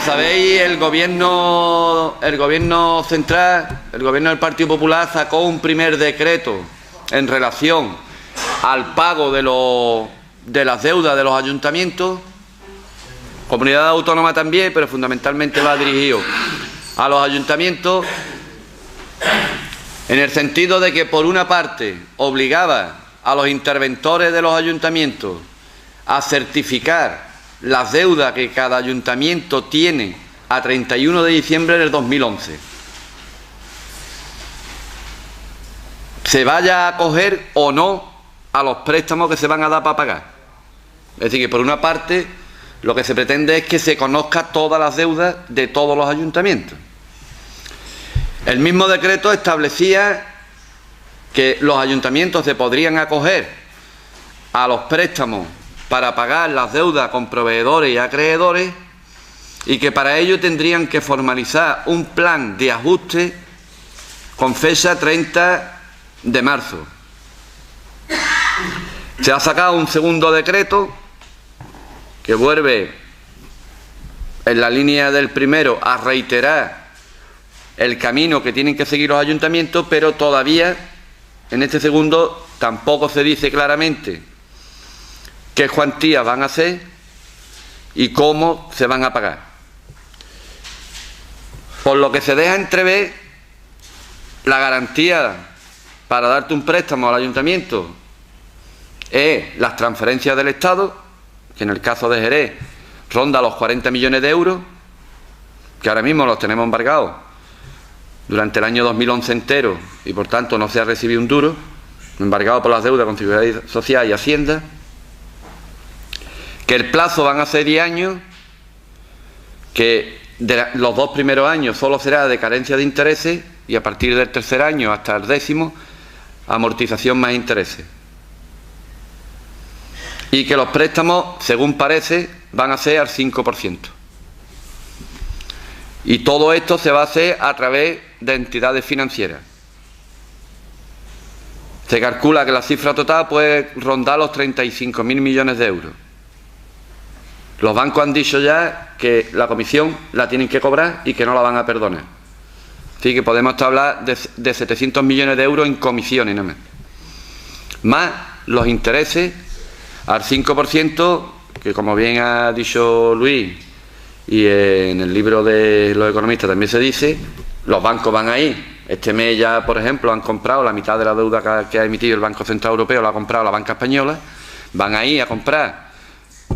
sabéis, el gobierno central, el gobierno del Partido Popular sacó un primer decreto en relación al pago de las deudas de los ayuntamientos, comunidad autónoma también, pero fundamentalmente va dirigido a los ayuntamientos, en el sentido de que, por una parte, obligaba a los interventores de los ayuntamientos a certificar las deudas que cada ayuntamiento tiene a 31 de diciembre del 2011. Se vaya a acoger o no a los préstamos que se van a dar para pagar. Es decir, que por una parte lo que se pretende es que se conozca todas las deudas de todos los ayuntamientos. El mismo decreto establecía que los ayuntamientos se podrían acoger a los préstamos para pagar las deudas con proveedores y acreedores, y que para ello tendrían que formalizar un plan de ajuste con fecha 30 de marzo. Se ha sacado un segundo decreto que vuelve, en la línea del primero, a reiterar el camino que tienen que seguir los ayuntamientos, pero todavía en este segundo tampoco se dice claramente qué cuantías van a ser y cómo se van a pagar. Por lo que se deja entrever la garantía para darte un préstamo al ayuntamiento es las transferencias del Estado, que en el caso de Jerez ronda los 40 millones de euros, que ahora mismo los tenemos embargados durante el año 2011 entero y por tanto no se ha recibido un duro, embargado por las deudas con Seguridad Social y Hacienda, que el plazo van a ser 10 años, que los 2 primeros años solo será de carencia de intereses y a partir del tercer año hasta el 10º amortización más intereses. Y que los préstamos, según parece, van a ser al 5%. Y todo esto se va a hacer a través de entidades financieras. Se calcula que la cifra total puede rondar los 35.000 millones de euros. Los bancos han dicho ya que la comisión la tienen que cobrar y que no la van a perdonar. Así que podemos hablar de 700 millones de euros en comisiones, ¿no? Más los intereses al 5%, que como bien ha dicho Luis, y en el libro de los economistas también se dice, los bancos van ahí. Este mes ya, por ejemplo, han comprado la mitad de la deuda que ha emitido el Banco Central Europeo, la ha comprado la banca española, van ahí a comprar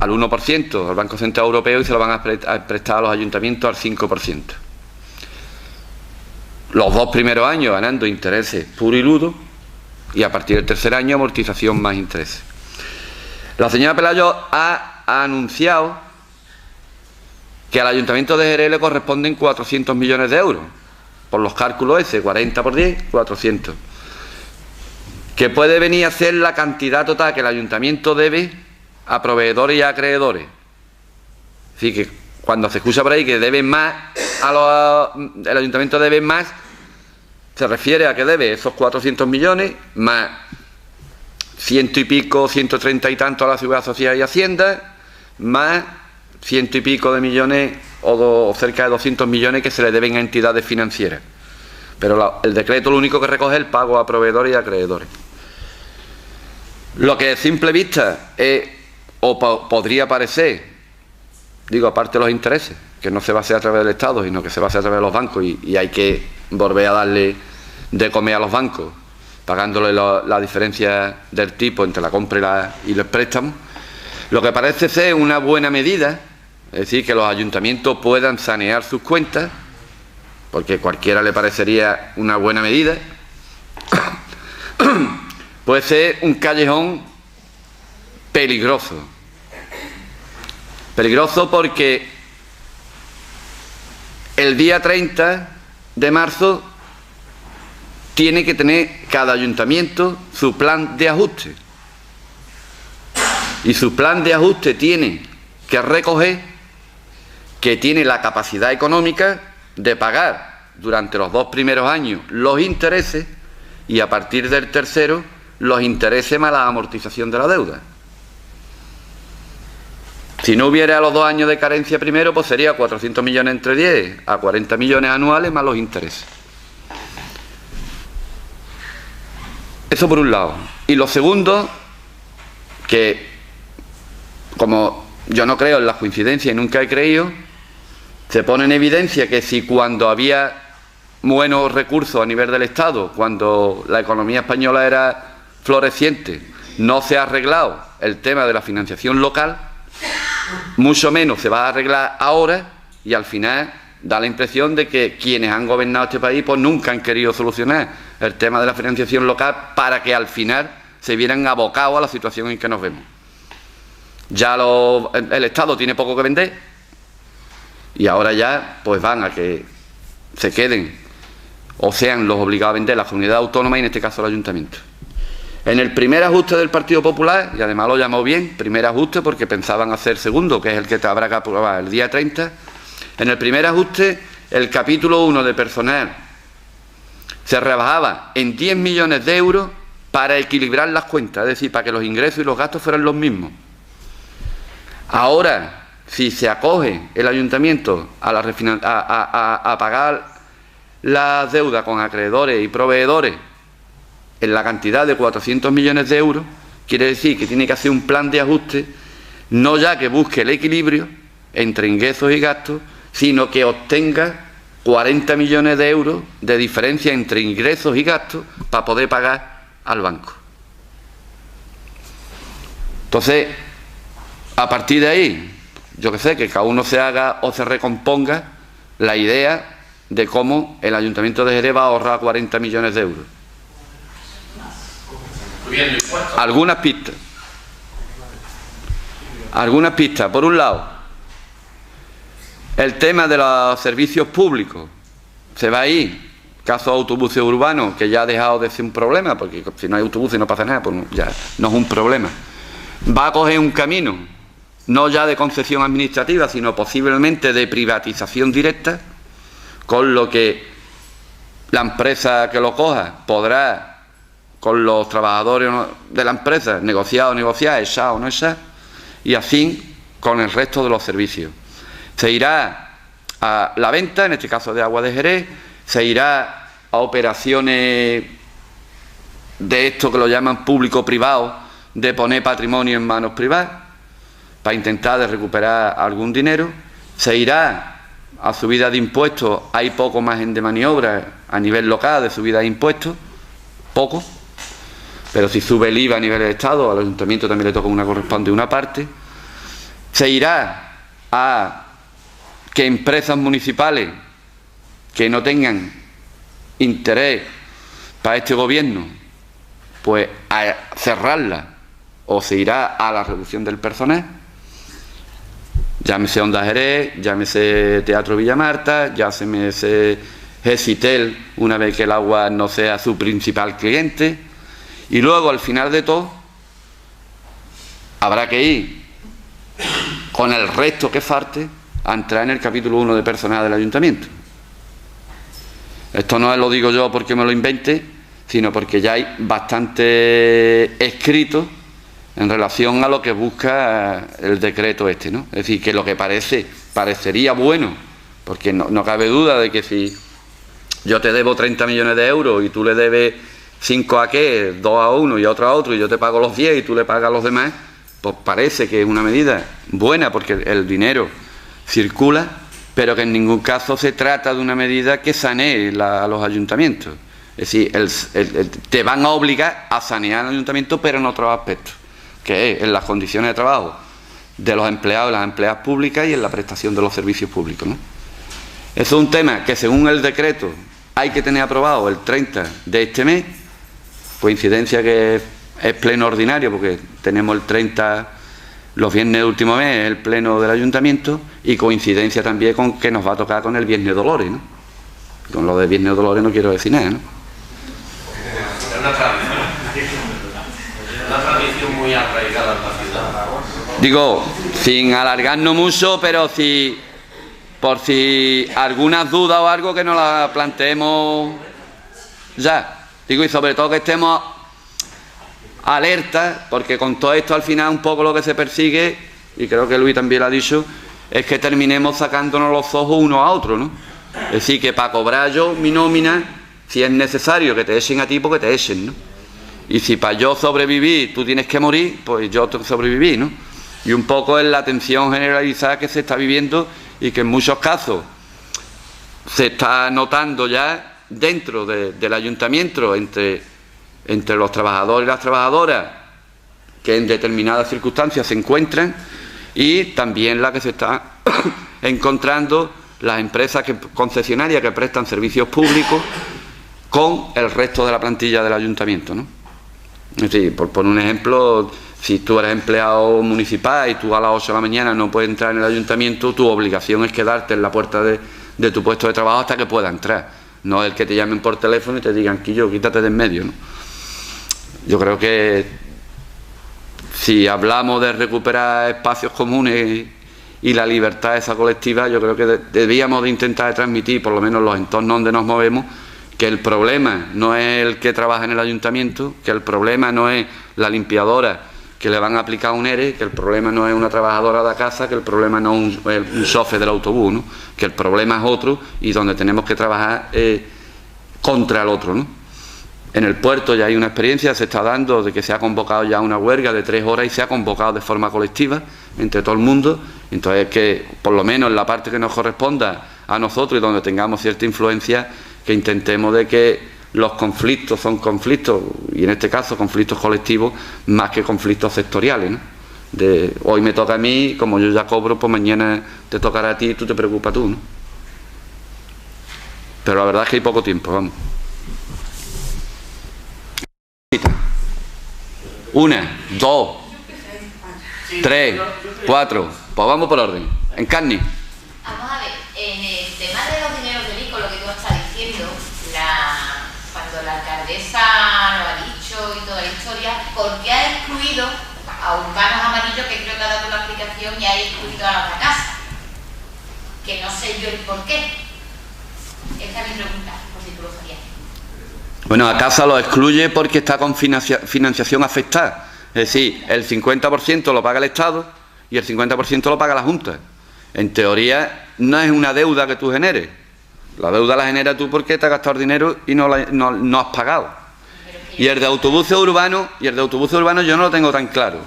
al 1% al Banco Central Europeo y se lo van a prestar a los ayuntamientos al 5%. Los 2 primeros años ganando intereses puro y ludo y a partir del tercer año amortización más intereses. La señora Pelayo ha anunciado que al Ayuntamiento de Jerez le corresponden 400 millones de euros. Por los cálculos ese, 40 por 10, 400. Que puede venir a ser la cantidad total que el Ayuntamiento debe a proveedores y a acreedores. Así que cuando se escucha por ahí que deben más, el Ayuntamiento debe más, se refiere a que debe esos 400 millones más 100 y pico, 130 y tanto a la Seguridad Social y Hacienda, más 100 y pico de millones o cerca de 200 millones que se le deben a entidades financieras. Pero el decreto lo único que recoge es el pago a proveedores y acreedores. Lo que a simple vista es, o podría parecer, digo, aparte de los intereses, que no se va a hacer a través del Estado, sino que se va a hacer a través de los bancos y hay que volver a darle de comer a los bancos, pagándole la diferencia del tipo entre la compra y los préstamos. Lo que parece ser una buena medida, es decir, que los ayuntamientos puedan sanear sus cuentas, porque cualquiera le parecería una buena medida, puede ser un callejón peligroso. Peligroso porque el día 30 de marzo tiene que tener cada ayuntamiento su plan de ajuste. Y su plan de ajuste tiene que recoger que tiene la capacidad económica de pagar durante los 2 primeros años los intereses y a partir del tercero los intereses más la amortización de la deuda. Si no hubiera los 2 años de carencia primero, pues sería 400 millones entre 10 a 40 millones anuales más los intereses. Eso por un lado. Y lo segundo, que como yo no creo en las coincidencias y nunca he creído, se pone en evidencia que si cuando había buenos recursos a nivel del Estado, cuando la economía española era floreciente, no se ha arreglado el tema de la financiación local, mucho menos se va a arreglar ahora, y al final da la impresión de que quienes han gobernado este país pues nunca han querido solucionar el tema de la financiación local para que al final se vieran abocados a la situación en que nos vemos. Ya el Estado tiene poco que vender y ahora ya pues van a que se queden o sean los obligados a vender las comunidades autónomas y en este caso el ayuntamiento. En el primer ajuste del Partido Popular, y además lo llamó bien, primer ajuste porque pensaban hacer segundo, que es el que habrá que aprobar el día 30, en el primer ajuste el capítulo 1 de personal se rebajaba en 10 millones de euros para equilibrar las cuentas, es decir, para que los ingresos y los gastos fueran los mismos. Ahora, si se acoge el ayuntamiento a pagar las deudas con acreedores y proveedores en la cantidad de 400 millones de euros, quiere decir que tiene que hacer un plan de ajuste, no ya que busque el equilibrio entre ingresos y gastos, sino que obtenga 40 millones de euros de diferencia entre ingresos y gastos para poder pagar al banco. Entonces, a partir de ahí, yo que sé, que cada uno se haga o se recomponga la idea de cómo el Ayuntamiento de Jerez va a ahorrar 40 millones de euros. Algunas pistas. Algunas pistas. Por un lado, el tema de los servicios públicos. Se va a ir. Caso de autobuses urbanos, que ya ha dejado de ser un problema, porque si no hay autobuses no pasa nada, pues ya no es un problema. Va a coger un camino, no ya de concesión administrativa, sino posiblemente de privatización directa, con lo que la empresa que lo coja podrá, con los trabajadores de la empresa, negociar o negociar, echar o no echar, y así con el resto de los servicios. Se irá a la venta, en este caso de Agua de Jerez, se irá a operaciones de esto que lo llaman público-privado, de poner patrimonio en manos privadas, para intentar de recuperar algún dinero. Se irá a subida de impuestos, hay poco margen de maniobra a nivel local de subida de impuestos, poco, pero si sube el IVA a nivel del Estado, al Ayuntamiento también le toca corresponde una parte. Se irá a que empresas municipales que no tengan interés para este gobierno, pues a cerrarlas, o se irá a la reducción del personal, llámese Onda Jerez, llámese Teatro Villa Marta, llámese Gesitel, una vez que el agua no sea su principal cliente, y luego al final de todo habrá que ir con el resto que falte a entrar en el capítulo 1 de personal del ayuntamiento. Esto no lo digo yo porque me lo invente, sino porque ya hay bastante escrito en relación a lo que busca el decreto este, ¿no? Es decir, que lo que parecería bueno, porque no cabe duda de que si yo te debo 30 millones de euros y tú le debes 5 a qué, 2 a uno y otro a otro, y yo te pago los 10 y tú le pagas a los demás, pues parece que es una medida buena porque el dinero circula, pero que en ningún caso se trata de una medida que sanee a los ayuntamientos. Es decir, te van a obligar a sanear al ayuntamiento, pero en otros aspectos, que es en las condiciones de trabajo de los empleados y las empleadas públicas y en la prestación de los servicios públicos, ¿no? Eso es un tema que según el decreto hay que tener aprobado el 30 de este mes, coincidencia que es pleno ordinario porque tenemos el 30 los viernes del último mes, el pleno del ayuntamiento, y coincidencia también con que nos va a tocar con el Viernes de Dolores, ¿no? Con lo de Viernes de Dolores no quiero decir nada, ¿no? Es una tradición muy arraigada en la ciudad. Digo, sin alargarnos mucho, pero por si algunas dudas o algo que nos la planteemos ya. Digo, y sobre todo que estemos alerta, porque con todo esto al final un poco lo que se persigue y creo que Luis también lo ha dicho, es que terminemos sacándonos los ojos unos a otros, ¿no? Es decir, que para cobrar yo mi nómina, si es necesario que te echen a ti, pues que te echen, ¿no? Y si para yo sobrevivir tú tienes que morir, pues yo tengo que sobrevivir, ¿no? Y un poco es la tensión generalizada que se está viviendo y que en muchos casos se está notando ya dentro del ayuntamiento entre los trabajadores y las trabajadoras que en determinadas circunstancias se encuentran, y también la que se está encontrando las empresas concesionarias que prestan servicios públicos con el resto de la plantilla del ayuntamiento, ¿no? Es decir, por poner un ejemplo, si tú eres empleado municipal y tú a las 8 de la mañana no puedes entrar en el ayuntamiento, tu obligación es quedarte en la puerta de tu puesto de trabajo hasta que puedas entrar. No el que te llamen por teléfono y te digan, Quillo, quítate de en medio, ¿no? Yo creo que si hablamos de recuperar espacios comunes y la libertad esa colectiva, yo creo que debíamos de intentar transmitir, por lo menos en los entornos donde nos movemos, que el problema no es el que trabaja en el ayuntamiento, que el problema no es la limpiadora que le van a aplicar un ERE, que el problema no es una trabajadora de la casa, que el problema no es un chofer del autobús, ¿no? Que el problema es otro y donde tenemos que trabajar contra el otro, ¿no? En el puerto ya hay una experiencia, se está dando de que se ha convocado ya una huelga de 3 horas y se ha convocado de forma colectiva entre todo el mundo. Entonces, que por lo menos en la parte que nos corresponda a nosotros y donde tengamos cierta influencia, que intentemos de que los conflictos son conflictos, y en este caso conflictos colectivos, más que conflictos sectoriales, ¿no? De hoy me toca a mí, como yo ya cobro, pues mañana te tocará a ti y tú te preocupas tú, ¿no? Pero la verdad es que hay poco tiempo, vamos. 1, 2, 3, 4, pues vamos por orden. Encarni. Vamos a ver, en el tema de los dineros del ICO, lo que tú estás diciendo, cuando la alcaldesa lo ha dicho y toda la historia, ¿por qué ha excluido a Urbanos Amarillos, que creo que ha dado la explicación, y ha excluido a la otra casa? Que no sé yo el por qué. Esta es mi pregunta, por si tú lo sabías. Bueno, a casa lo excluye porque está con financiación afectada. Es decir, el 50% lo paga el Estado y el 50% lo paga la Junta. En teoría, no es una deuda que tú generes. La deuda la generas tú porque te has gastado dinero y no has pagado. Y el de autobuses urbanos, yo no lo tengo tan claro.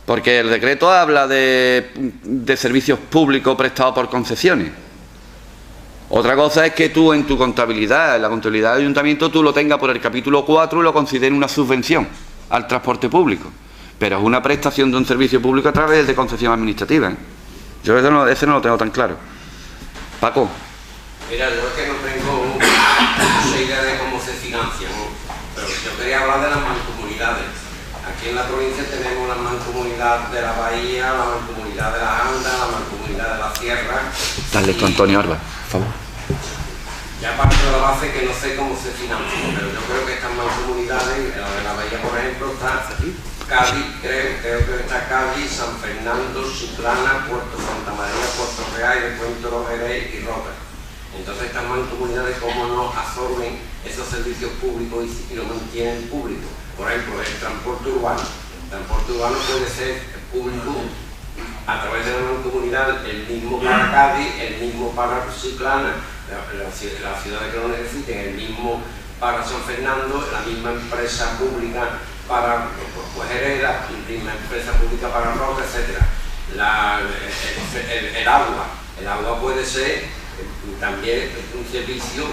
Porque el decreto habla de servicios públicos prestados por concesiones. Otra cosa es que tú en tu contabilidad, en la contabilidad del ayuntamiento, tú lo tengas por el capítulo 4 y lo consideres una subvención al transporte público. Pero es una prestación de un servicio público a través de concesión administrativa, ¿eh? Yo ese no lo tengo tan claro. Paco. Mira, yo es que no tengo mucha idea de cómo se financian, ¿no? Pero yo quería hablar de las mancomunidades. Aquí en la provincia tenemos la mancomunidad de la Bahía, la mancomunidad de la Anda, la mancomunidad de la Sierra. Dale tú, Antonio Arba, por favor. Ya parto de la base que no sé cómo se financian, pero yo creo que estas mancomunidades, la de la Bahía, por ejemplo, está Cádiz, creo que está Cádiz, San Fernando, Chiclana, Puerto Santa María, Puerto Real, Puerto Los Jerez y Rota. Entonces estas mancomunidades, ¿cómo no absorben esos servicios públicos y lo mantienen público? Por ejemplo, el transporte urbano. El transporte urbano puede ser público a través de la mancomunidad, el mismo para Cádiz, el mismo para Chiclana, las ciudades que lo necesiten, el mismo para San Fernando, la misma empresa pública para Jerez, la misma empresa pública para Roca, etc. El agua puede ser también un servicio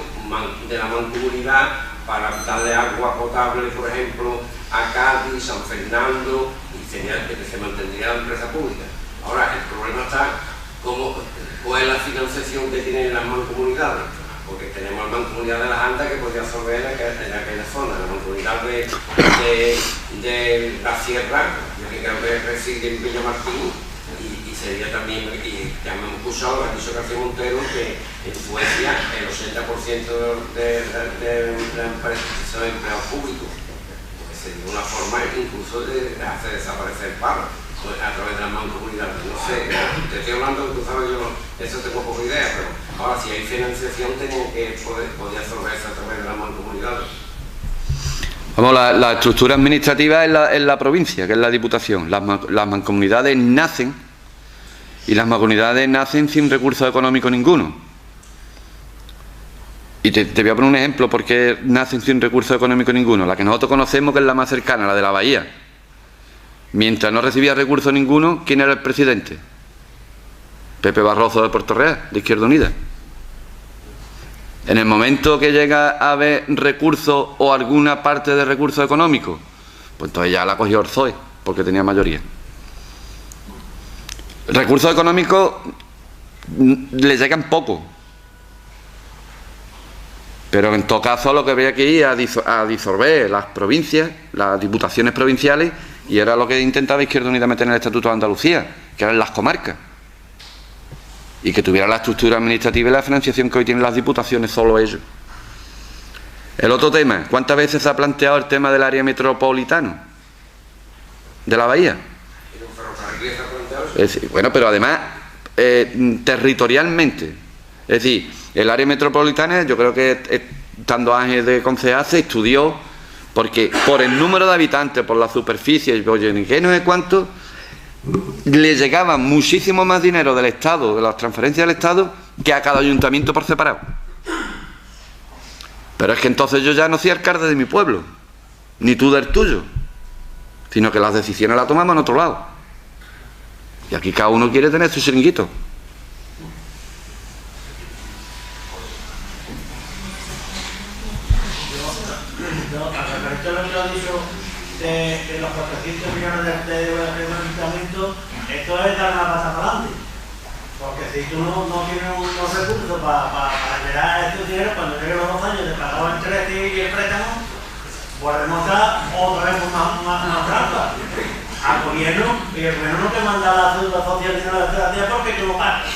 de la mancomunidad para darle agua potable, por ejemplo, a Cádiz, San Fernando, y que se mantendría la empresa pública. Ahora, el problema está cuál es la financiación que tienen las mancomunidades, porque tenemos la mancomunidad de las Andas que podría absorber en aquella zona, la mancomunidad de la Sierra, que creo que reside en Villamartín, y sería también, y ya me hemos escuchado, ha dicho García Montero, que en Suecia el 80% de la empresa son empleados públicos, porque sería una forma incluso de hacer desaparecer el paro a través de las mancomunidades. No sé, te estoy hablando, tú sabes, yo eso tengo poca idea, pero ahora si hay financiación tenemos que poder absorberse a través de las mancomunidades. Vamos, la estructura administrativa es la provincia, que es la Diputación. Las mancomunidades nacen, y las mancomunidades nacen sin recursos económicos ninguno. Y te voy a poner un ejemplo porque nacen sin recursos económicos ninguno. La que nosotros conocemos, que es la más cercana, la de la Bahía. Mientras no recibía recursos ninguno, ¿quién era el presidente? Pepe Barroso de Puerto Real, de Izquierda Unida. En el momento que llega a haber recursos o alguna parte de recursos económicos, pues entonces ya la cogió el PSOE, porque tenía mayoría. Recursos económicos le llegan poco, pero en todo caso lo que había que ir a disolver las provincias, las diputaciones provinciales, y era lo que intentaba Izquierda Unida meter en el Estatuto de Andalucía, que eran las comarcas, y que tuviera la estructura administrativa y la financiación que hoy tienen las diputaciones, solo ellos. El otro tema, ¿cuántas veces se ha planteado el tema del área metropolitana de la Bahía? Bueno, pero además territorialmente, es decir, el área metropolitana, yo creo que estando Ángel de concejal se estudió, porque por el número de habitantes, por la superficie, oye, ni qué no sé cuánto, le llegaba muchísimo más dinero del Estado, de las transferencias del Estado, que a cada ayuntamiento por separado. Pero es que entonces yo ya no soy alcalde de mi pueblo, ni tú del tuyo, sino que las decisiones las tomamos en otro lado. Y aquí cada uno quiere tener su chiringuito. De los 400 millones de ayuntamientos, esto es dar una pata para adelante. Porque si tú no tienes unos recursos para generar estos dineros, cuando lleguen los 2 años de pagar el interés y el préstamo, volvemos a estar otra vez una trampa al gobierno, y el gobierno no te manda la deuda social ni la ciudadanía porque tú lo pagas.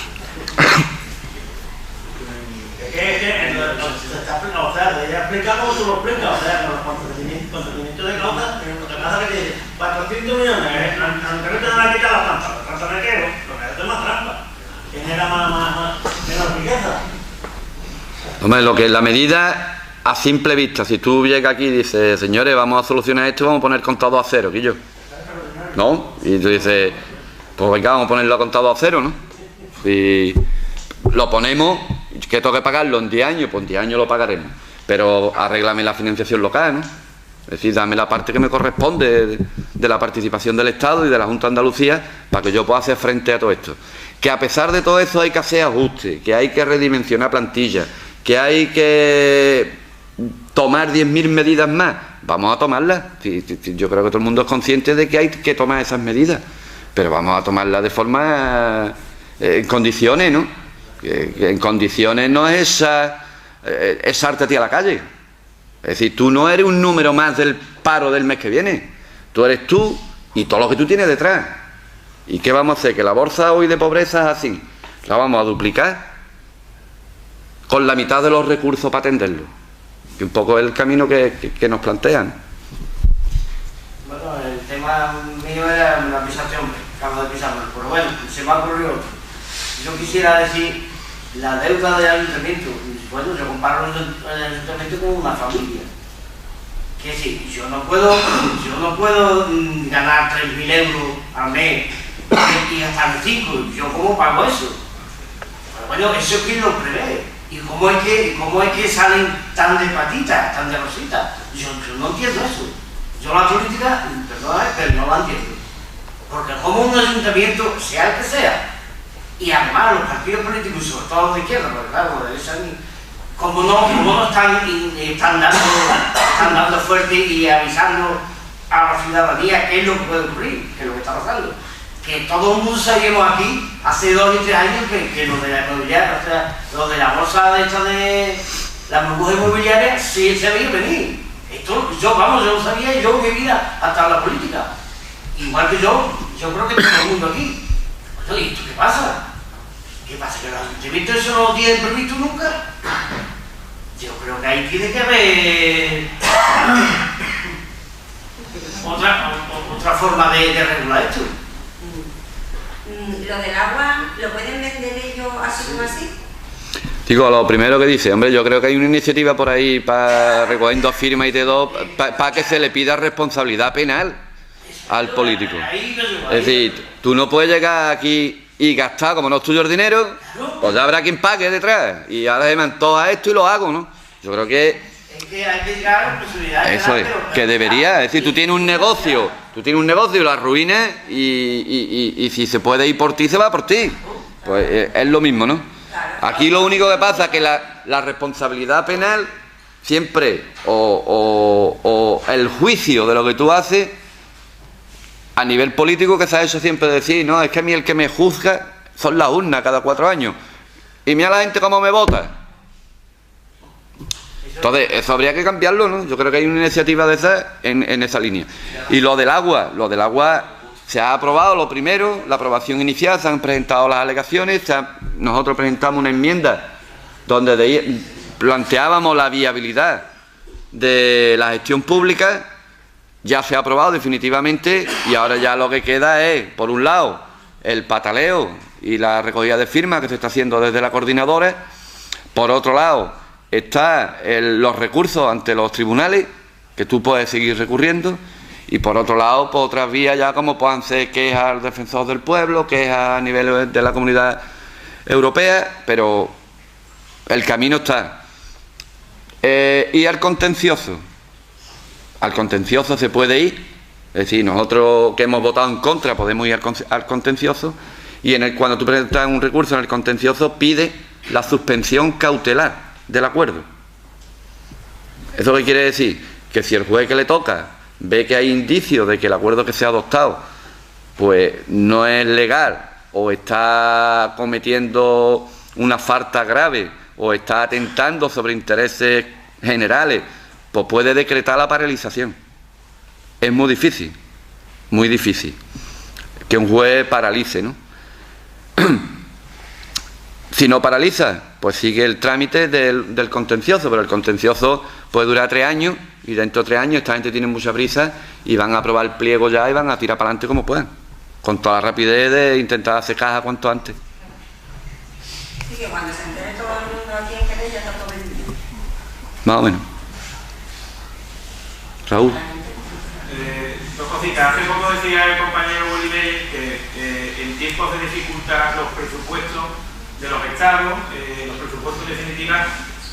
O sea, ella explica como tú lo explicas, o sea, con los consentimientos de causa, lo que pasa es que dice, 400 millones, aunque no te van a quitar la trampa, la trampa me quedo, lo que hace es más trampa, genera menos riqueza. Hombre, lo que es la medida a simple vista, si tú llegas aquí y dices, señores, vamos a solucionar esto, vamos a poner contado a cero, Quillo, ¿no? Y tú dices, pues venga, vamos a ponerlo a contado a cero, ¿no? Si lo ponemos, que tengo que pagarlo en 10 años, pues en 10 años lo pagaremos. Pero arréglame la financiación local, ¿no? Es decir, dame la parte que me corresponde de la participación del Estado y de la Junta de Andalucía para que yo pueda hacer frente a todo esto. Que a pesar de todo eso hay que hacer ajustes, que hay que redimensionar plantillas, que hay que tomar 10.000 medidas más. Vamos a tomarlas. Yo creo que todo el mundo es consciente de que hay que tomar esas medidas, pero vamos a tomarlas de forma en condiciones, ¿no? Que en condiciones no es echarte a ti a la calle. Es decir, tú no eres un número más del paro del mes que viene. Tú eres tú y todo lo que tú tienes detrás. ¿Y qué vamos a hacer? Que la bolsa hoy de pobreza es así. La vamos a duplicar con la mitad de los recursos para atenderlo. Que un poco es el camino que nos plantean. Bueno, el tema mío era la pisación, acabo de pisarlo, pero bueno, se me ha ocurrido otro. Yo quisiera decir, la deuda del ayuntamiento, bueno, yo comparo el ayuntamiento con una familia. Que sí, yo no puedo ganar 3.000 euros al mes y gastarme 5, ¿yo cómo pago eso? Pero bueno, eso es quien lo prevé. ¿Y cómo es que salen tan de patitas, tan de rositas? Yo no entiendo eso. Yo la política, perdóname, pero no la entiendo. Porque como un ayuntamiento, sea el que sea, y además los partidos políticos, sobre todo los de izquierda, porque claro, los de derecha, como no están dando fuerte y avisando a la ciudadanía qué es lo que puede ocurrir, qué es lo que está pasando. Que todo el mundo sabíamos aquí, hace 2 y 3 años, que lo de la inmobiliaria, o sea, lo de la bolsa de la burbuja inmobiliaria, sí se veía venir. Esto, yo lo sabía, yo mi vida hasta la política. Igual que yo creo que todo el mundo aquí. Bueno, ¿y esto qué pasa? ¿Qué pasa? ¿Que los ayuntamientos eso no lo tienen previsto nunca? Yo creo que ahí tiene que haber otra forma de regular esto. ¿Lo del agua lo pueden vender ellos así como así? Digo, lo primero que dice, hombre, yo creo que hay una iniciativa por ahí para recogiendo firmas y todo, para que se le pida responsabilidad penal al político. Es decir, tú no puedes llegar aquí y gastar, como no es tuyo el dinero, pues ya habrá quien pague detrás. Y ahora se me antoja esto y lo hago, ¿no? Yo creo que... Es que hay que llegar a la posibilidad. Eso es, que debería. Es decir, tú tienes un negocio y lo arruines y si se puede ir por ti, se va por ti. Pues es lo mismo, ¿no? Aquí lo único que pasa es que la responsabilidad penal siempre, o el juicio de lo que tú haces, a nivel político, que se ha hecho siempre decir, no, es que a mí el que me juzga son las urnas cada 4 años. Y mira la gente cómo me vota. Entonces, eso habría que cambiarlo, ¿no? Yo creo que hay una iniciativa de esa en esa línea. Y lo del agua se ha aprobado lo primero, la aprobación inicial, se han presentado las alegaciones, nosotros presentamos una enmienda donde planteábamos la viabilidad de la gestión pública, ya se ha aprobado definitivamente y ahora ya lo que queda es, por un lado, el pataleo y la recogida de firmas que se está haciendo desde la coordinadora, por otro lado, está los recursos ante los tribunales, que tú puedes seguir recurriendo, y por otro lado, por otras vías ya como puedan ser quejas al defensor del pueblo, quejas a nivel de la Comunidad Europea, pero el camino está. Y al contencioso se puede ir, es decir, nosotros que hemos votado en contra podemos ir al contencioso, y cuando tú presentas un recurso en el contencioso pide la suspensión cautelar del acuerdo. ¿Eso qué quiere decir? Que si el juez que le toca ve que hay indicios de que el acuerdo que se ha adoptado pues no es legal, o está cometiendo una falta grave, o está atentando sobre intereses generales, pues puede decretar la paralización. Es muy difícil que un juez paralice, ¿no? Si no paraliza, pues sigue el trámite del contencioso, pero el contencioso puede durar 3 años, y dentro de 3 años esta gente tiene mucha prisa y van a aprobar el pliego ya y van a tirar para adelante como puedan, con toda la rapidez de intentar hacer caja cuanto antes. Sí, que cuando se entere todo el mundo aquí en Jerez ya está todo vendido. Más o menos. Raúl. Dos cositas. Hace poco decía el compañero Bolívar que en tiempos de dificultad los presupuestos de los estados, los presupuestos en definitiva,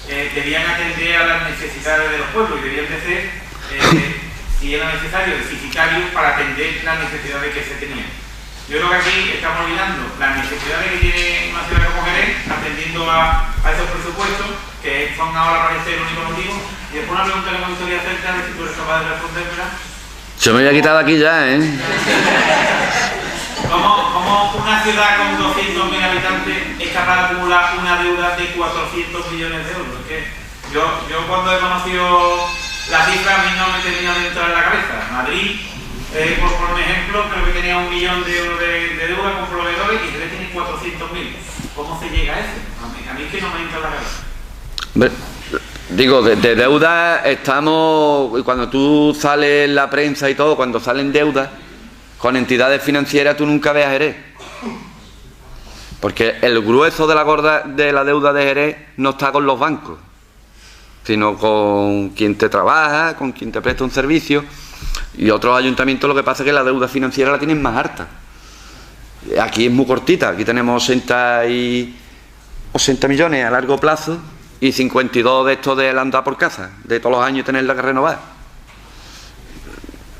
debían atender a las necesidades de los pueblos y debían de ser, si era necesario, deficitarios para atender las necesidades que se tenían. Yo creo que aquí estamos olvidando las necesidades que tiene una ciudad como Jerez, atendiendo a esos presupuestos, que son ahora parece el único motivo. Y después una pregunta que me gustaría hacerte, a ver si tú eres capaz de respondérmela. Yo me voy a quitar aquí ya, ¿eh? ¿Cómo una ciudad con 200.000 habitantes es capaz de acumular una deuda de 400 millones de euros? Es que yo cuando he conocido la cifra, a mí no me termina de entrar en la cabeza. Madrid, por un ejemplo, creo que tenía 1 millón de euros de deuda con proveedores y Jerez tiene 400.000. ¿Cómo se llega a eso? A mí es que no me entra en la cabeza. Digo, de deuda estamos, cuando tú sales en la prensa y todo, cuando salen deudas con entidades financieras, tú nunca ves a Jerez. Porque el grueso de la deuda de Jerez no está con los bancos, sino con quien te trabaja, con quien te presta un servicio. Y otros ayuntamientos lo que pasa es que la deuda financiera la tienen más alta. Aquí es muy cortita, aquí tenemos 80 millones a largo plazo y 52 de estos del andar por casa, de todos los años tenerla que renovar.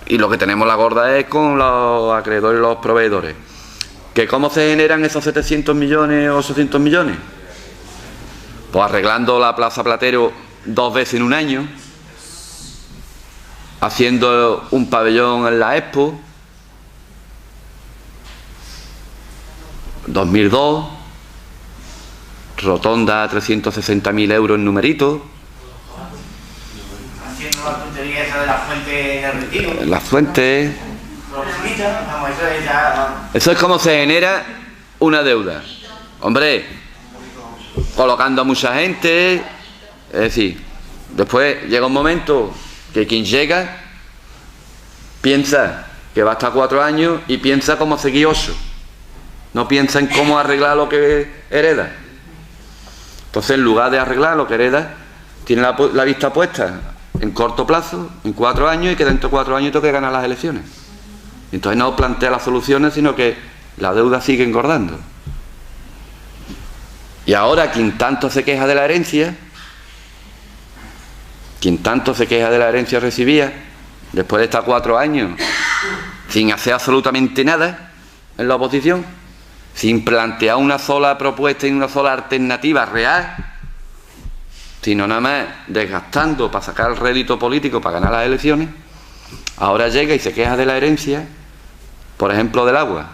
Y lo que tenemos la gorda es con los acreedores y los proveedores. ¿Que cómo se generan esos 700 millones o 800 millones? Pues arreglando la Plaza Platero 2 veces en un año, haciendo un pabellón en la Expo, 2002, rotonda 360.000 euros en numerito. Haciendo la tontería esa de la fuente de retiro. La fuente. Vamos, eso es ya. Eso es como se genera una deuda. Hombre, colocando a mucha gente. Es decir, después llega un momento que quien llega piensa que va a estar 4 años y piensa cómo seguir 8. No piensa en cómo arreglar lo que hereda. Entonces, en lugar de arreglar, lo que hereda, tiene la vista puesta en corto plazo, en 4 años, y que dentro de 4 años tengo que ganar las elecciones. Entonces no plantea las soluciones, sino que la deuda sigue engordando. Y ahora, quien tanto se queja de la herencia, recibida, después de estar 4 años sin hacer absolutamente nada en la oposición, sin plantear una sola propuesta y una sola alternativa real, sino nada más desgastando para sacar el rédito político para ganar las elecciones, ahora llega y se queja de la herencia, por ejemplo, del agua.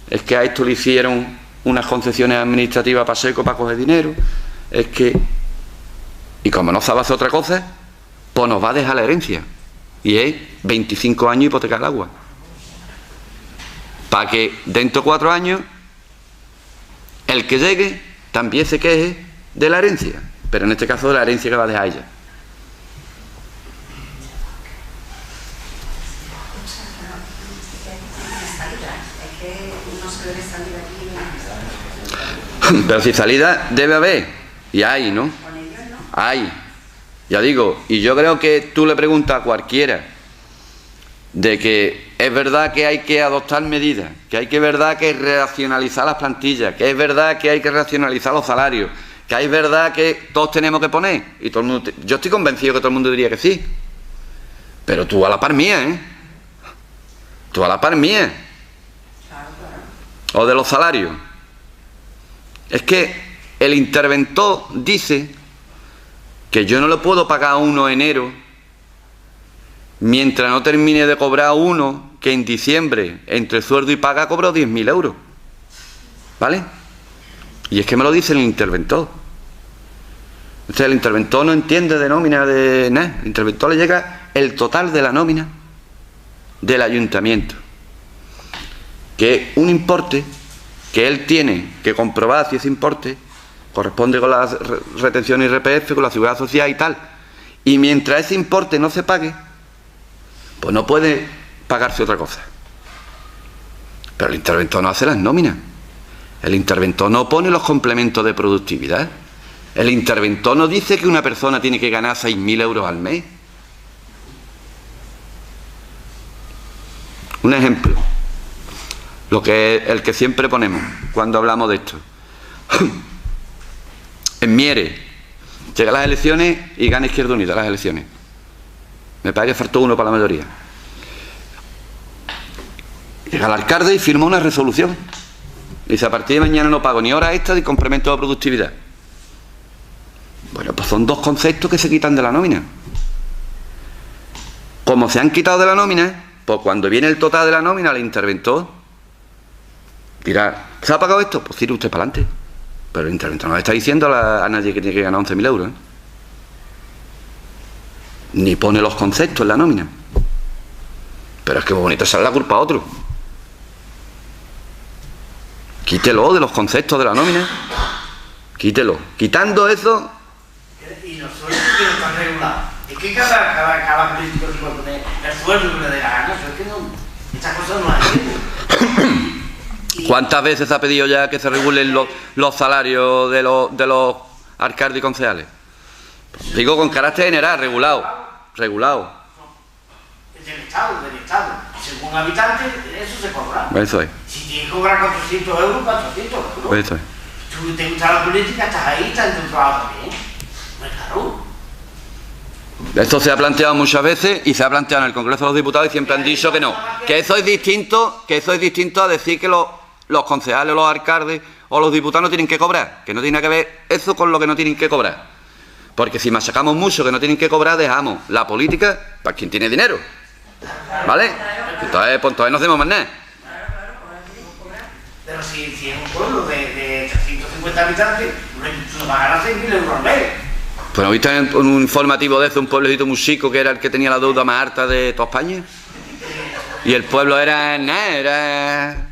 Es que a esto le hicieron unas concesiones administrativas para Seco para coger dinero, es que... Y como no sabe hacer otra cosa, pues nos va a dejar la herencia. Y es 25 años hipotecar el agua. Para que dentro de 4 años, el que llegue también se queje de la herencia, pero en este caso de la herencia que va a dejar ella. Pero si salida debe haber, y hay, ¿no? Hay, ya digo, y yo creo que tú le preguntas a cualquiera de que es verdad que hay que adoptar medidas, que hay que verdad que racionalizar las plantillas, que es verdad que hay que racionalizar los salarios, que es verdad que todos tenemos que poner, y todo el mundo, yo estoy convencido que todo el mundo diría que sí, pero tú a la par mía, ¿eh? Tú a la par mía. O de los salarios. Es que el interventor dice que yo no le puedo pagar a uno enero mientras no termine de cobrar uno que en diciembre, entre sueldo y paga, cobró 10.000 euros. ¿Vale? Y es que me lo dice el interventor. O sea, el interventor no entiende de nómina de nada. El interventor le llega el total de la nómina del ayuntamiento, que es un importe que él tiene que comprobar si ese importe corresponde con la retención IRPF, con la seguridad social y tal. Y mientras ese importe no se pague, pues no puede pagarse otra cosa. Pero el interventor no hace las nóminas. El interventor no pone los complementos de productividad. El interventor no dice que una persona tiene que ganar 6.000 euros al mes. Un ejemplo. El que siempre ponemos cuando hablamos de esto. En Mieres, llegan las elecciones y gana Izquierda Unida las elecciones. Me parece que faltó uno para la mayoría. Llega el alcalde y firma una resolución. Dice, a partir de mañana no pago ni hora extra ni complemento de productividad. Bueno, pues son 2 conceptos que se quitan de la nómina. Como se han quitado de la nómina, pues cuando viene el total de la nómina, el interventor dirá, ¿se ha pagado esto? Pues tire usted para adelante. Pero el interventor no le está diciendo a nadie que tiene que ganar 11.000 euros, ¿eh? Ni pone los conceptos en la nómina. Pero es que bonito echarle la culpa a otro. Quítelo de los conceptos de la nómina. Quítelo. Quitando eso. Y los sueldos que no están regulados. Es que cada político se puede poner el sueldo que le dé la gana. Es que no, estas cosas no las entiendo. ¿Cuántas veces se ha pedido ya que se regulen los salarios de los alcaldes y concejales? Digo con carácter general, regulado. Del Estado. Según habitante, eso se cobra. Eso es. Si tienes que cobrar 400 euros, 400 euros. Eso es. Tú te gusta la política, estás ahí, estás en tu trabajo también. No es claro. Esto se ha planteado muchas veces y se ha planteado en el Congreso de los Diputados y siempre han dicho que no. Que eso es distinto a decir que los concejales o los alcaldes o los diputados no tienen que cobrar. Que no tiene que ver eso con lo que no tienen que cobrar. Porque si machacamos mucho que no tienen que cobrar, dejamos la política para quien tiene dinero. ¿Vale? Entonces, pues, no hacemos más nada. Pero si es un pueblo de 350 habitantes, no va a ganar 6.000 euros al mes. Pues ¿no viste en un informativo de eso un pueblecito muy chico que era el que tenía la deuda más alta de toda España? Y el pueblo era nada, era...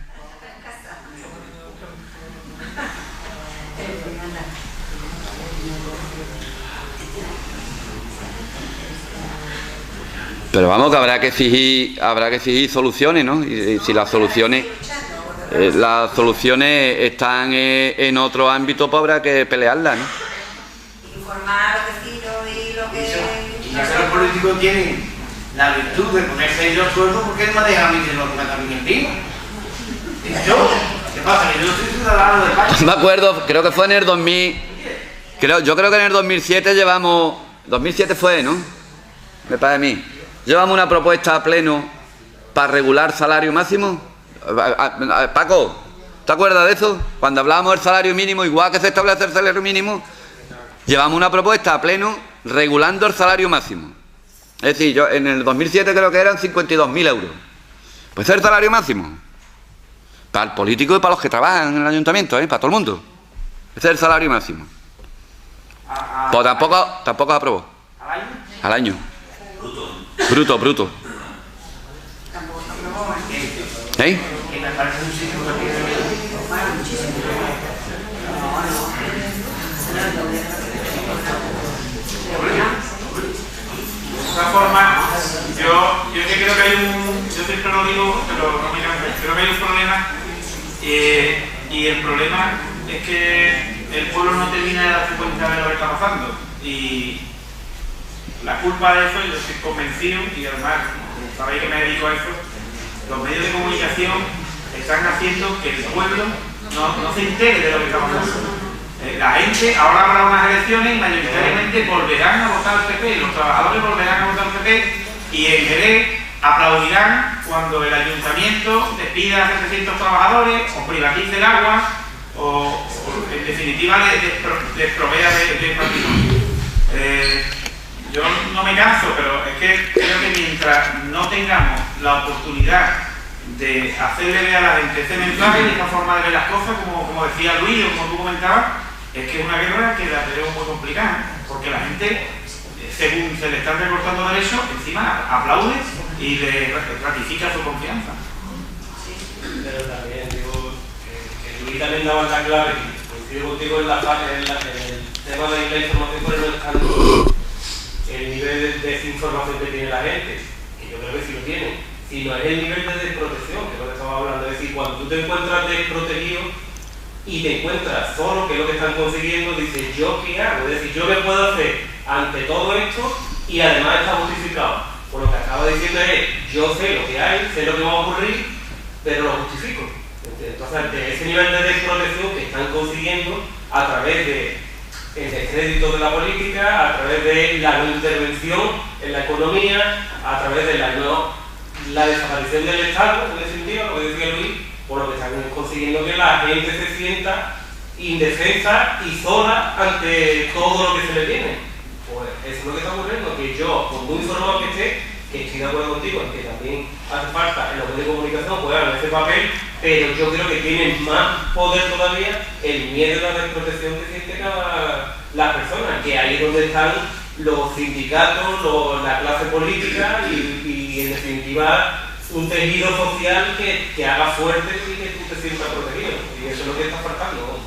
Pero vamos, que habrá que exigir soluciones, ¿no? Y si las soluciones están en otro ámbito, pues habrá que pelearlas, ¿no? informar a los vecinos y lo que... Y ya que los políticos tienen la virtud de ponerse ellos sueldos, ¿por qué no me dejan a mí que no me también encima? ¿Yo? ¿Qué pasa? Que yo soy ciudadano de España. Me acuerdo, creo que fue en el 2000... Yo creo que en el 2007 llevamos... 2007 fue, ¿no? Me parece a mí. Llevamos una propuesta a pleno para regular salario máximo. Paco, ¿te acuerdas de eso? Cuando hablábamos del salario mínimo, igual que se establece el salario mínimo, llevamos una propuesta a pleno regulando el salario máximo. Es decir, yo en el 2007 creo que eran 52.000 euros. Pues es el salario máximo. Para el político y para los que trabajan en el ayuntamiento, para todo el mundo. Ese es el salario máximo. Pues tampoco se aprobó. Al año. Bruto. ¿Eh? De todas formas, yo creo que hay yo siempre lo digo, pero no me canso, creo que hay un problema, y el problema es que el pueblo no termina de darse cuenta de lo que está pasando, y la culpa de eso, yo estoy convencido, y además, sabéis que me dedico a eso, los medios de comunicación están haciendo que el pueblo no se entere de lo que está pasando. La gente, ahora habrá unas elecciones y mayoritariamente volverán a votar al PP, los trabajadores volverán a votar al PP, y en Jerez aplaudirán cuando el ayuntamiento despida a 700 trabajadores o privatice el agua o en definitiva les provea de patrimonio. Yo no me canso, pero es que creo que mientras no tengamos la oportunidad de hacerle ver a la gente este mensaje y esta forma de ver las cosas, como decía Luis o como tú comentabas, es que es una guerra que la veo muy complicada, porque la gente, según se le están recortando derechos, encima aplaude y le ratifica su confianza. Pero también digo que Luis también daba la clave, coincido contigo en el tema de la información, pero no es tanto el nivel de desinformación que tiene la gente, que yo creo que sí lo tiene, sino es el nivel de desprotección, que es lo que estamos hablando. Es decir, cuando tú te encuentras desprotegido y te encuentras solo, que es lo que están consiguiendo, dices, ¿yo qué hago? Es decir, ¿yo qué puedo hacer ante todo esto? Y además está justificado. Por lo que acaba diciendo es, yo sé lo que hay, sé lo que va a ocurrir, pero lo justifico. Entonces, ante ese nivel de desprotección que están consiguiendo a través de el descrédito de la política, a través de la no intervención en la economía, a través de la desaparición del Estado, en definitiva, lo que decía Luis, por lo que están consiguiendo que la gente se sienta indefensa y sola ante todo lo que se le viene. Pues eso es lo que está ocurriendo, que yo, por muy informado que esté, que estoy de acuerdo contigo, en que también hace falta en los medios de comunicación jugar ese papel, pero yo creo que tienen más poder todavía el miedo y la desprotección que siente las personas, que ahí es donde están los sindicatos, la clase política y en definitiva un tejido social que haga fuerte y que tú te sientas protegido, y eso es lo que está faltando.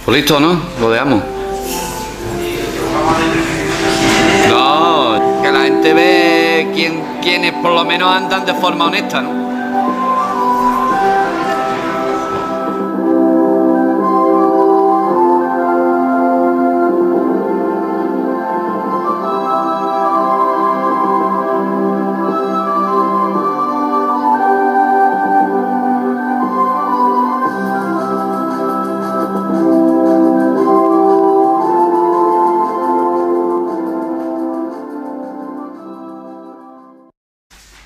Pues listo, ¿no? Lo dejamos. No, que la gente ve quienes por lo menos andan de forma honesta, ¿no?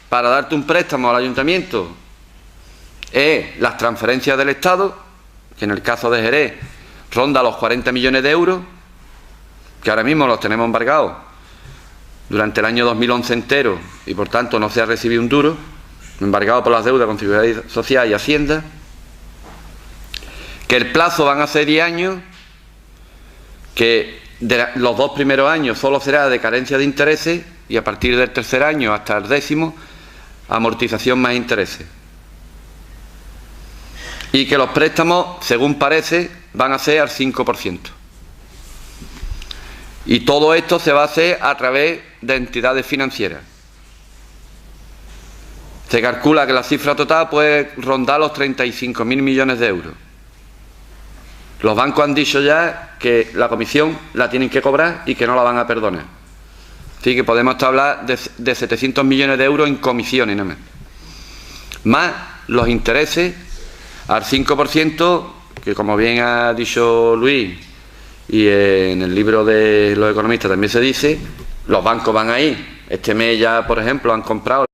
Para darte un préstamo al ayuntamiento es las transferencias del Estado, que en el caso de Jerez ronda los 40 millones de euros, que ahora mismo los tenemos embargados durante el año 2011 entero y por tanto no se ha recibido un duro, embargado por las deudas con Seguridad Social y Hacienda, que el plazo van a ser 10 años, que los 2 primeros años solo será de carencia de intereses y a partir del tercer año hasta el 10º amortización más intereses, y que los préstamos, según parece, van a ser al 5%, y todo esto se va a hacer a través de entidades financieras. Se calcula que la cifra total puede rondar los 35.000 millones de euros. Los bancos han dicho ya que la comisión la tienen que cobrar y que no la van a perdonar. Así que podemos hablar de 700 millones de euros en comisiones nada más. Más los intereses al 5%, que como bien ha dicho Luis, y en el libro de los economistas también se dice, los bancos van ahí. Este mes ya, por ejemplo, han comprado.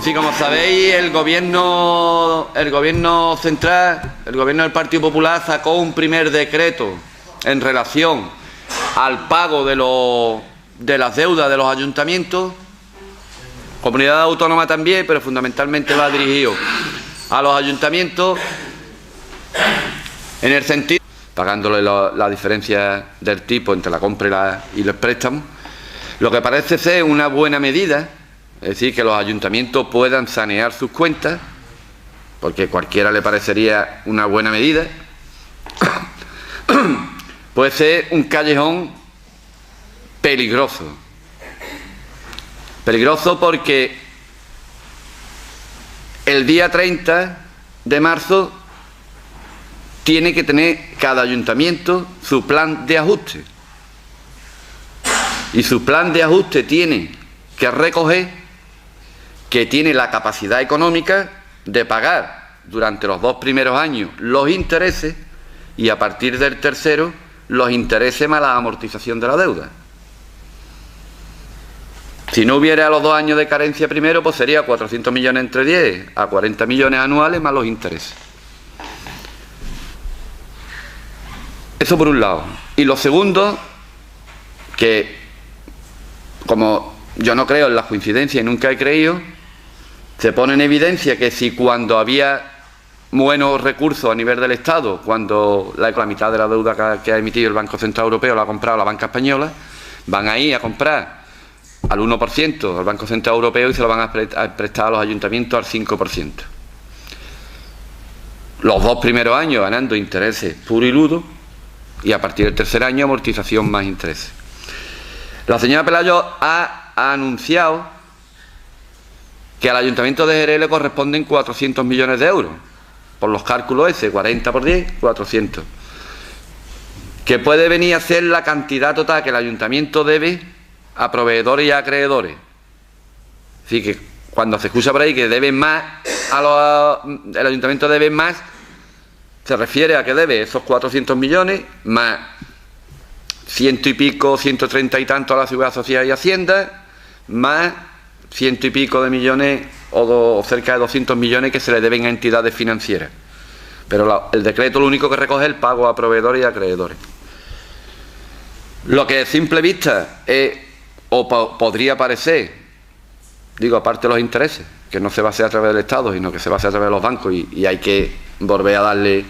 Sí, como sabéis, el gobierno central, el gobierno del Partido Popular sacó un primer decreto en relación al pago de las deudas de los ayuntamientos, comunidad autónoma también, pero fundamentalmente va dirigido a los ayuntamientos en el sentido pagándole la diferencia del tipo entre la compra y los préstamos, lo que parece ser una buena medida. Es decir, que los ayuntamientos puedan sanear sus cuentas, porque cualquiera le parecería una buena medida. Puede ser un callejón peligroso. Peligroso porque el día 30 de marzo tiene que tener cada ayuntamiento su plan de ajuste. Y su plan de ajuste tiene que recoger que tiene la capacidad económica de pagar durante los 2 primeros años los intereses y a partir del tercero los intereses más la amortización de la deuda. Si no hubiera los 2 años de carencia primero, pues sería 400 millones entre 10 a 40 millones anuales más los intereses. Eso por un lado. Y lo segundo, que como yo no creo en las coincidencias y nunca he creído, se pone en evidencia que si cuando había buenos recursos a nivel del Estado, cuando la mitad de la deuda que ha emitido el Banco Central Europeo la ha comprado la banca española, van ahí a comprar al 1% al Banco Central Europeo y se lo van a prestar a los ayuntamientos al 5%. Los 2 primeros años ganando intereses puro y ludo y a partir del tercer año amortización más intereses. La señora Pelayo ha anunciado que al Ayuntamiento de Jerez le corresponden 400 millones de euros. Por los cálculos ese, 40 por 10, 400. Que puede venir a ser la cantidad total que el Ayuntamiento debe a proveedores y a acreedores. Así que cuando se escucha por ahí que deben más, el Ayuntamiento debe más, se refiere a que debe esos 400 millones más 100 y pico, 130 y tanto a la Seguridad Social y Hacienda, más 100 y pico de millones o cerca de 200 millones que se le deben a entidades financieras. Pero el decreto lo único que recoge es el pago a proveedores y acreedores. Lo que a simple vista es, podría parecer, digo, aparte de los intereses, que no se va a hacer a través del Estado, sino que se va a hacer a través de los bancos y hay que volver a darle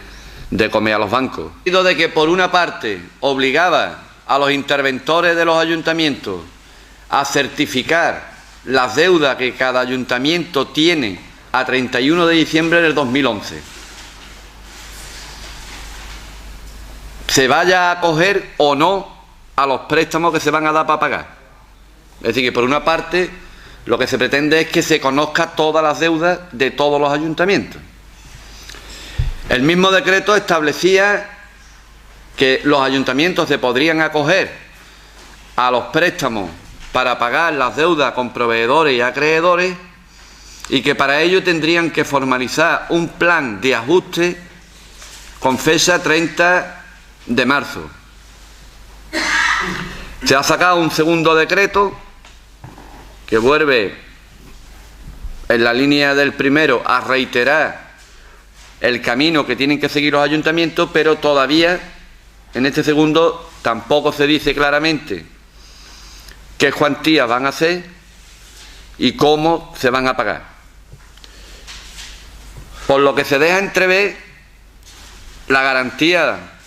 de comer a los bancos. De que por una parte obligaba a los interventores de los ayuntamientos a certificar las deudas que cada ayuntamiento tiene a 31 de diciembre del 2011. Se vaya a acoger o no a los préstamos que se van a dar para pagar. Es decir, que por una parte lo que se pretende es que se conozca todas las deudas de todos los ayuntamientos. El mismo decreto establecía que los ayuntamientos se podrían acoger a los préstamos para pagar las deudas con proveedores y acreedores y que para ello tendrían que formalizar un plan de ajuste con fecha 30 de marzo. Se ha sacado un segundo decreto que vuelve en la línea del primero a reiterar el camino que tienen que seguir los ayuntamientos, pero todavía en este segundo tampoco se dice claramente qué cuantías van a hacer y cómo se van a pagar. Por lo que se deja entrever la garantía